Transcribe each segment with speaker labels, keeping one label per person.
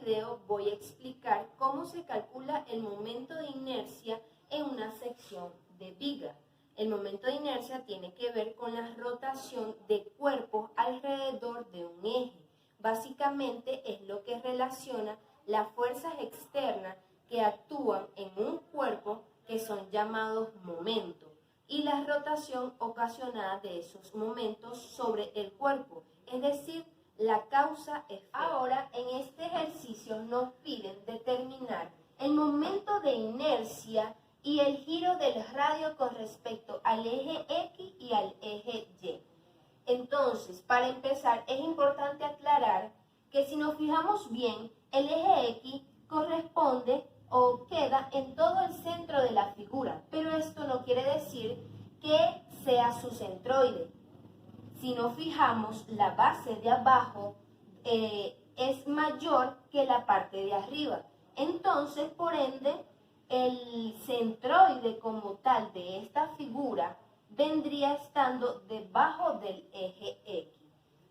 Speaker 1: video voy a explicar cómo se calcula el momento de inercia en una sección de viga. El momento de inercia tiene que ver con la rotación de cuerpos alrededor de un eje. Básicamente es lo que relaciona las fuerzas externas que actúan en un cuerpo, que son llamados momentos, y la rotación ocasionada de esos momentos sobre el cuerpo, es decir, la causa-efecto. Ahora, en este ejercicio nos piden determinar el momento de inercia y el giro del radio con respecto al eje X y al eje Y. Entonces, para empezar, es importante aclarar que si nos fijamos bien, el eje X corresponde o queda en todo el centro de la figura, pero esto no quiere decir que sea su centroide. Si nos fijamos, la base de abajo es mayor que la parte de arriba. Entonces, por ende, el centroide como tal de esta figura vendría estando debajo del eje X.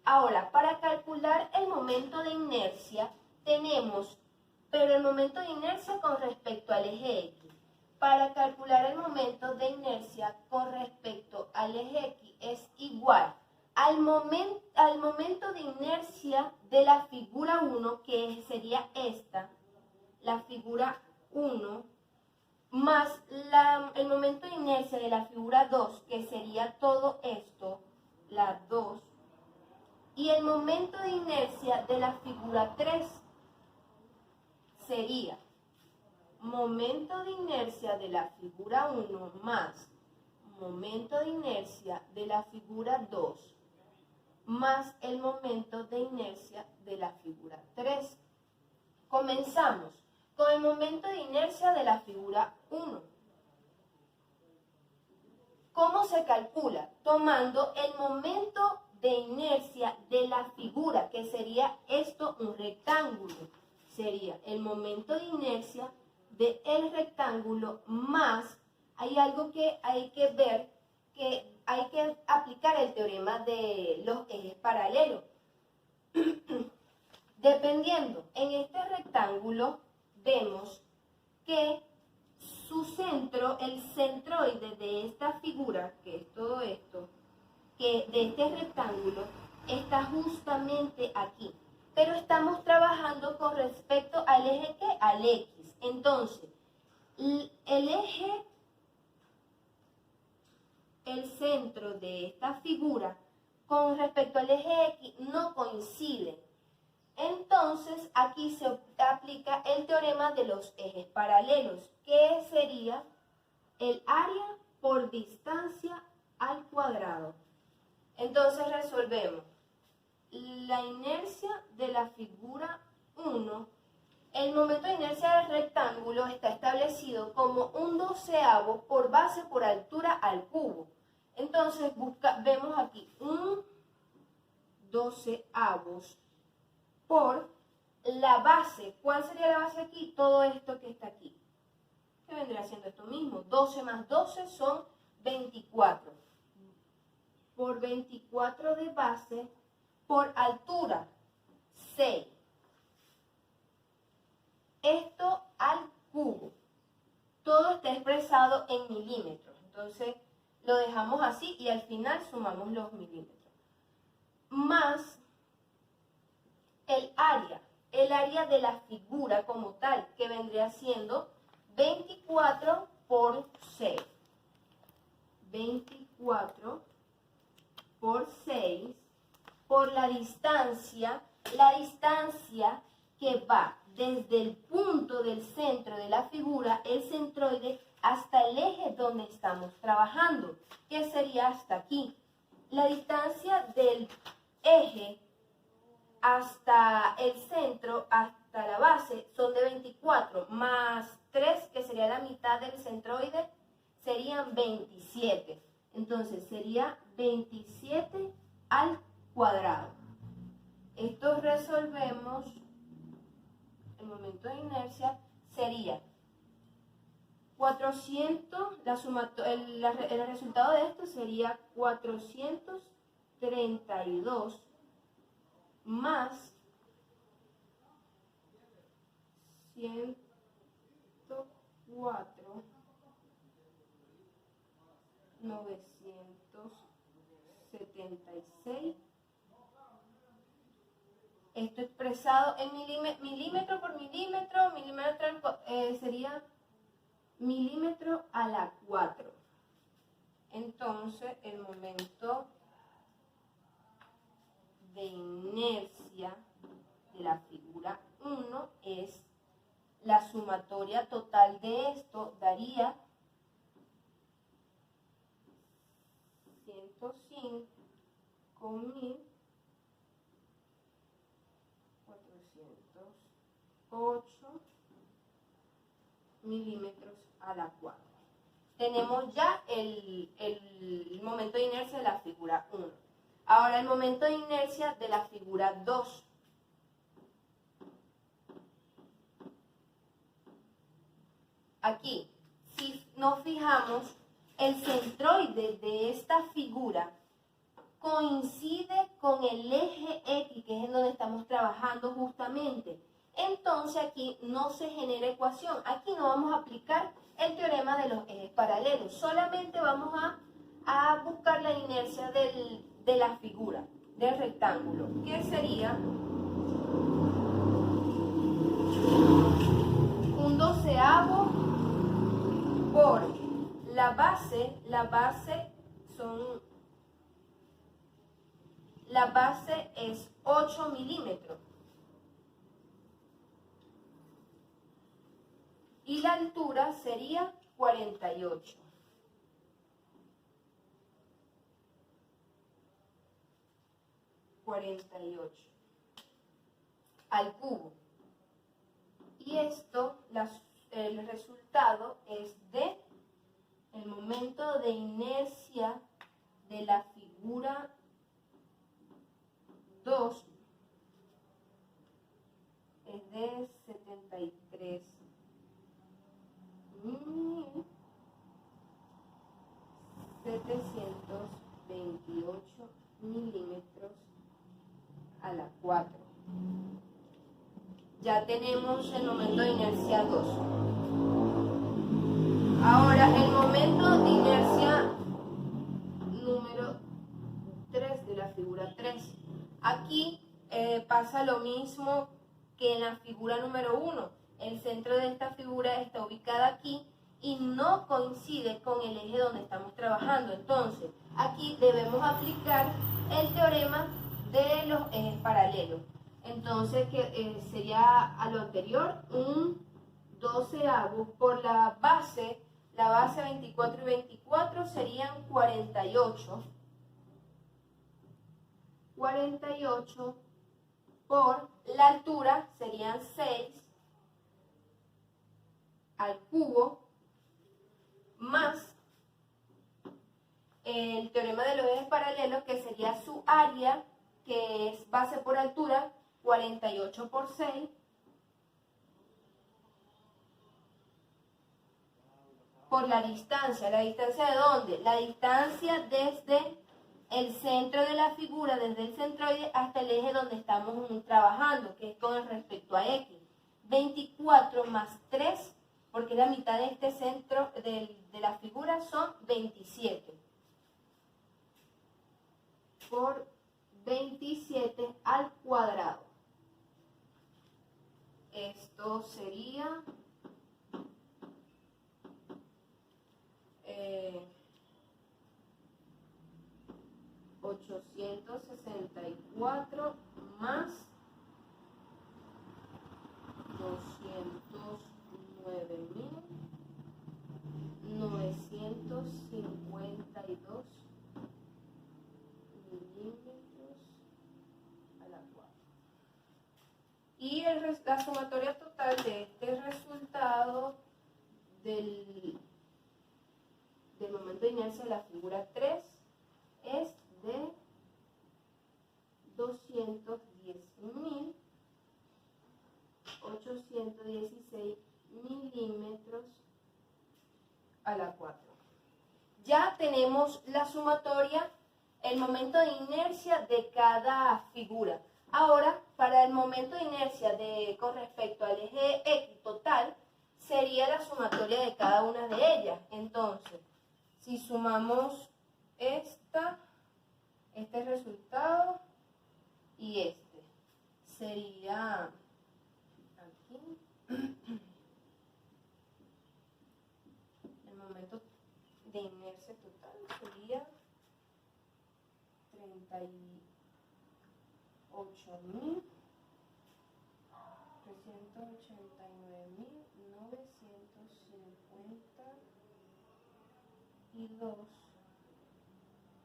Speaker 1: Ahora, para calcular el momento de inercia tenemos, pero el momento de inercia con respecto al eje X. Para calcular el momento de inercia con respecto al eje X es igual al momento de inercia de la figura 1, que sería esta, la figura 1, más el momento de inercia de la figura 2, que sería todo esto, la 2, y el momento de inercia de la figura 3 sería momento de inercia de la figura 1 más momento de inercia de la figura 2 más el momento de inercia de la figura 3. Comenzamos con el momento de inercia de la figura 1. ¿Cómo se calcula? Tomando el momento de inercia de la figura, que sería esto un rectángulo. Sería el momento de inercia del rectángulo más, hay algo que hay que ver, que hay que aplicar el teorema de los ejes paralelos. Dependiendo, en este rectángulo vemos que su centro, el centroide de esta figura, que es todo esto, que de este rectángulo, está justamente aquí. Pero estamos trabajando con respecto al eje ¿qué? Al X. Entonces, el centro de esta figura con respecto al eje X no coincide. Entonces, aquí se aplica el teorema de los ejes paralelos, que sería el área por distancia al cuadrado. Entonces, resolvemos la inercia de la figura 1. El momento de inercia del rectángulo está establecido como un doceavo por base por altura al cubo. Entonces vemos aquí un doceavos por la base. ¿Cuál sería la base aquí? Todo esto que está aquí. ¿Qué vendría siendo esto mismo? 12 más 12 son 24. Por 24 de base por altura 6. Esto al cubo. Todo está expresado en milímetros. Entonces lo dejamos así y al final sumamos los milímetros. Más el área de la figura como tal, que vendría siendo 24 por 6. 24 por 6 por la distancia que va desde el punto del centro de la figura, el centroide, hasta el eje donde estamos trabajando, que sería hasta aquí. La distancia del eje hasta el centro, hasta la base, son de 24, más 3, que sería la mitad del centroide, serían 27. Entonces sería 27 al cuadrado. Esto resolvemos, el momento de inercia sería 400, el resultado de esto sería 432 más 104, 976. Esto expresado en milímetro por milímetro, sería milímetro a la 4. Entonces, el momento de inercia de la figura 1 es la sumatoria total de esto, daría 105.408 milímetros a la 4. Tenemos ya el momento de inercia de la figura 1. Ahora el momento de inercia de la figura 2. Aquí, si nos fijamos, el centroide de esta figura coincide con el eje X, que es en donde estamos trabajando justamente. Entonces aquí no se genera ecuación. Aquí no vamos a aplicar el teorema de los ejes paralelos. Solamente vamos a buscar la inercia de la figura, del rectángulo, que sería un 12avo por la base es 8 milímetros. Y la altura sería 48. Al cubo. Y esto, el resultado es de el momento de inercia de la figura 2 es de 73.728 milímetros a la 4. Ya tenemos el momento de inercia 2. Ahora, el momento de inercia número 3 de la figura 3. Aquí pasa lo mismo que en la figura número 1. El centro de esta figura está ubicada aquí y no coincide con el eje donde estamos trabajando. Entonces, aquí debemos aplicar el teorema de los ejes paralelos. Entonces, que sería a lo anterior un 12avo por la base 24 y 24 serían 48. 48 por la altura serían 6 al cubo más el teorema de los ejes paralelos, que sería su área, que es base por altura, 48 por 6, por la distancia. ¿La distancia de dónde? La distancia desde el centro de la figura, desde el centroide hasta el eje donde estamos trabajando, que es con respecto a X. 24 más 3, porque la mitad de este centro de la figura son 27. Por 27 al cuadrado. Esto sería 864 más 209.952 milímetros a la 4. Y la sumatoria total de este resultado del momento de inercia de la figura 3 es de 210.816 milímetros a la 4. Ya tenemos la sumatoria, el momento de inercia de cada figura. Ahora, para el momento de inercia con respecto al eje X,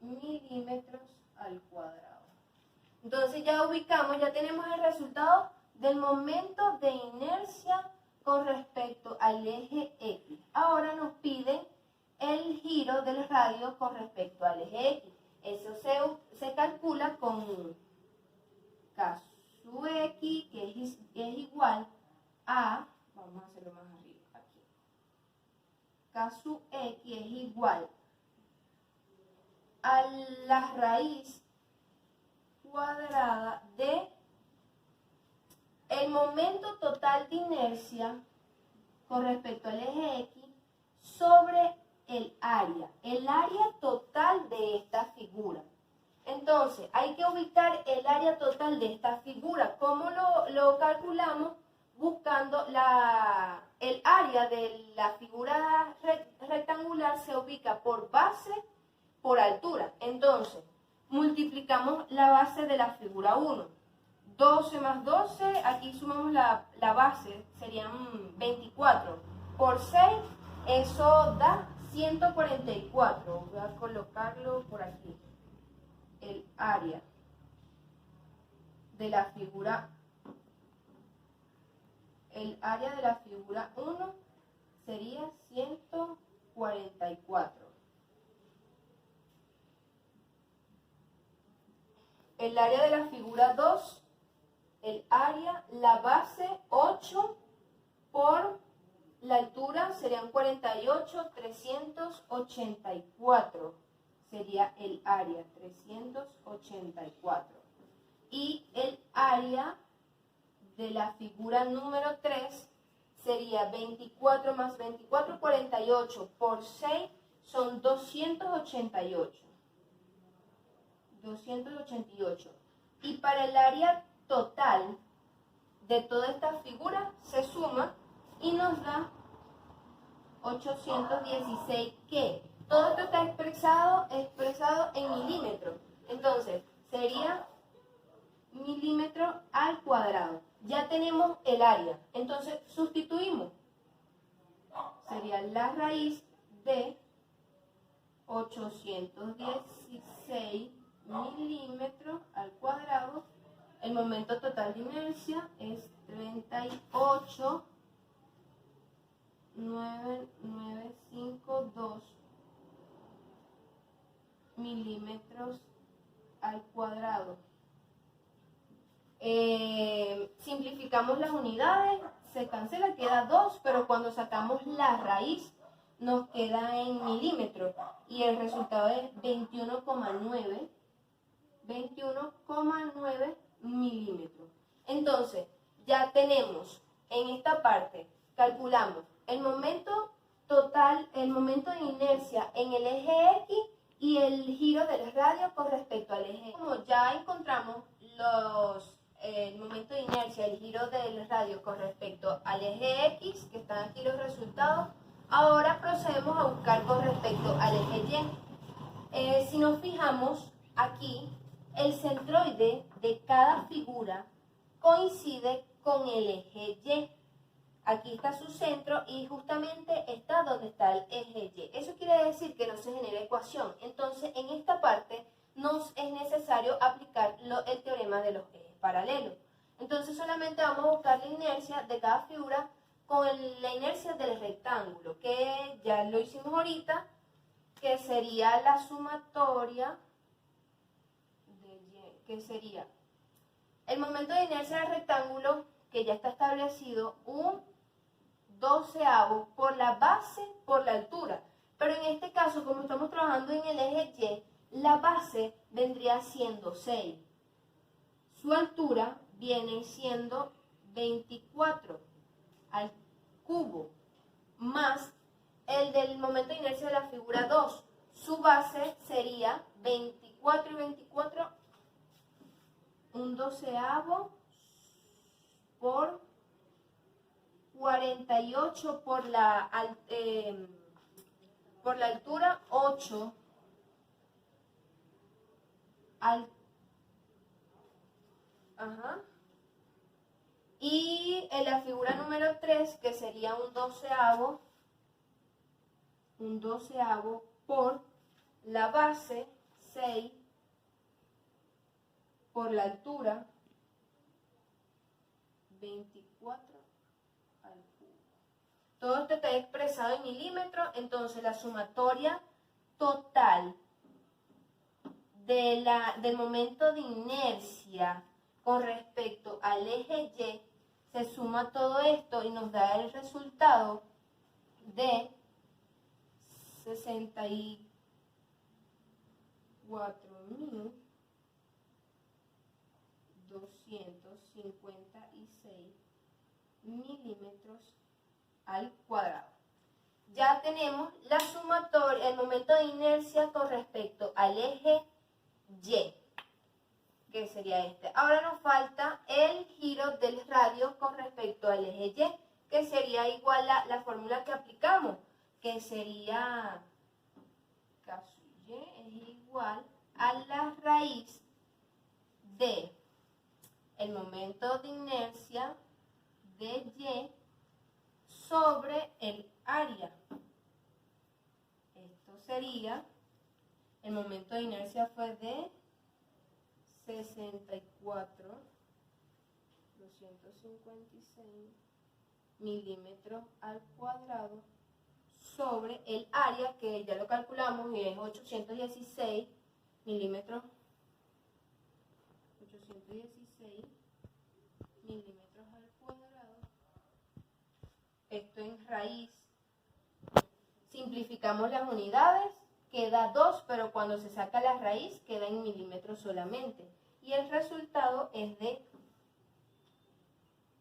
Speaker 1: milímetros al cuadrado. Entonces ya ubicamos, ya tenemos el resultado del momento de inercia con respecto al eje X. Ahora nos piden el giro del radio con respecto al eje X. Eso se calcula con K sub X, que es igual a, vamos a hacerlo más arriba, aquí. K sub X es igual a la raíz cuadrada de el momento total de inercia con respecto al eje X sobre el área total de esta figura. Entonces, hay que ubicar el área total de esta figura. ¿Cómo lo calculamos? Buscando el área de la figura rectangular se ubica por base, por altura. Entonces, multiplicamos la base de la figura 1. 12 más 12, aquí sumamos la base, serían 24. Por 6, eso da 144. Voy a colocarlo por aquí. El área de la figura, el área de la figura 1 sería 144. El área de la figura 2, el área, la base 8 por la altura serían 48, 384. Sería el área 384. Y el área de la figura número 3 sería 24 más 24, 48 por 6 son 288. 288. Y para el área total de toda esta figura se suma y nos da 816, que todo esto está expresado en milímetros. Entonces, sería milímetros al cuadrado. Ya tenemos el área. Entonces, sustituimos. Sería la raíz de 816 milímetros al cuadrado. El momento total de inercia es 38,9952 milímetros al cuadrado. Simplificamos las unidades, se cancela, queda 2, pero cuando sacamos la raíz nos queda en milímetros y el resultado es 21,9 milímetros. Entonces, ya tenemos en esta parte, calculamos el momento total, el momento de inercia en el eje X y el giro del radio con respecto al eje. Como ya encontramos el momento de inercia, el giro del radio con respecto al eje X, que están aquí los resultados, ahora procedemos a buscar con respecto al eje Y. Si nos fijamos aquí, el centroide de cada figura coincide con el eje Y. Aquí está su centro y justamente está donde está el eje Y. Eso quiere decir que no se genera ecuación. Entonces, en esta parte nos es necesario aplicar el teorema de los ejes paralelos. Entonces, solamente vamos a buscar la inercia de cada figura con la inercia del rectángulo, que ya lo hicimos ahorita, que sería la sumatoria de Y, que sería el momento de inercia del rectángulo, que ya está establecido, un 12avo por la base por la altura. Pero en este caso, como estamos trabajando en el eje Y, la base vendría siendo 6. Su altura viene siendo 24 al cubo, más el del momento de inercia de la figura 2. Su base sería 24 y 24, un 12avo por 48 por la altura, 8 al Ajá. Y en la figura número 3, que sería un doceavo por la base 6 por la altura 24 al cubo. Todo esto está expresado en milímetros, entonces la sumatoria total del momento de inercia con respecto al eje Y, se suma todo esto y nos da el resultado de 64.256 milímetros al cuadrado. Ya tenemos la sumatoria, el momento de inercia con respecto al eje Y, que sería este. Ahora nos falta el giro del radio con respecto al eje Y, que sería igual a la fórmula que aplicamos, que sería caso Y es igual a la raíz de el momento de inercia de Y sobre el área. Esto sería, el momento de inercia fue de 64.256 milímetros al cuadrado sobre el área, que ya lo calculamos y es 816 milímetros, 816 milímetros al cuadrado. Esto en raíz. Simplificamos las unidades, queda 2, pero cuando se saca la raíz queda en milímetros solamente. Y el resultado es de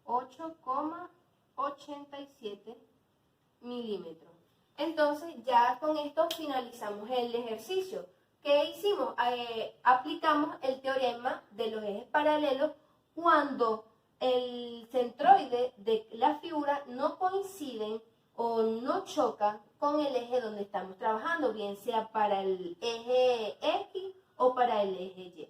Speaker 1: 8,87 milímetros. Entonces ya con esto finalizamos el ejercicio. ¿Qué hicimos? Aplicamos el teorema de los ejes paralelos cuando el centroide de la figura no coinciden o no chocan con el eje donde estamos trabajando, bien sea para el eje X o para el eje Y.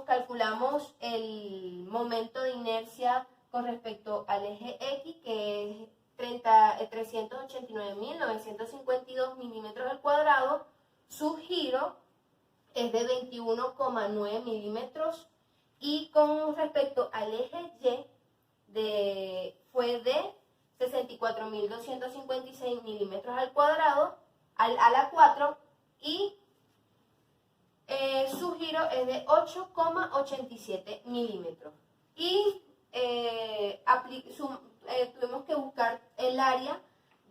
Speaker 1: Calculamos el momento de inercia con respecto al eje X, que es 389.952 milímetros al cuadrado. Su giro es de 21,9 milímetros y con respecto al eje Y fue de 64.256 milímetros al cuadrado, a la 4, y su giro es de 8,87 milímetros. Y tuvimos que buscar el área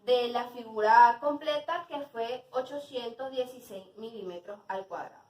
Speaker 1: de la figura completa, que fue 816 milímetros al cuadrado.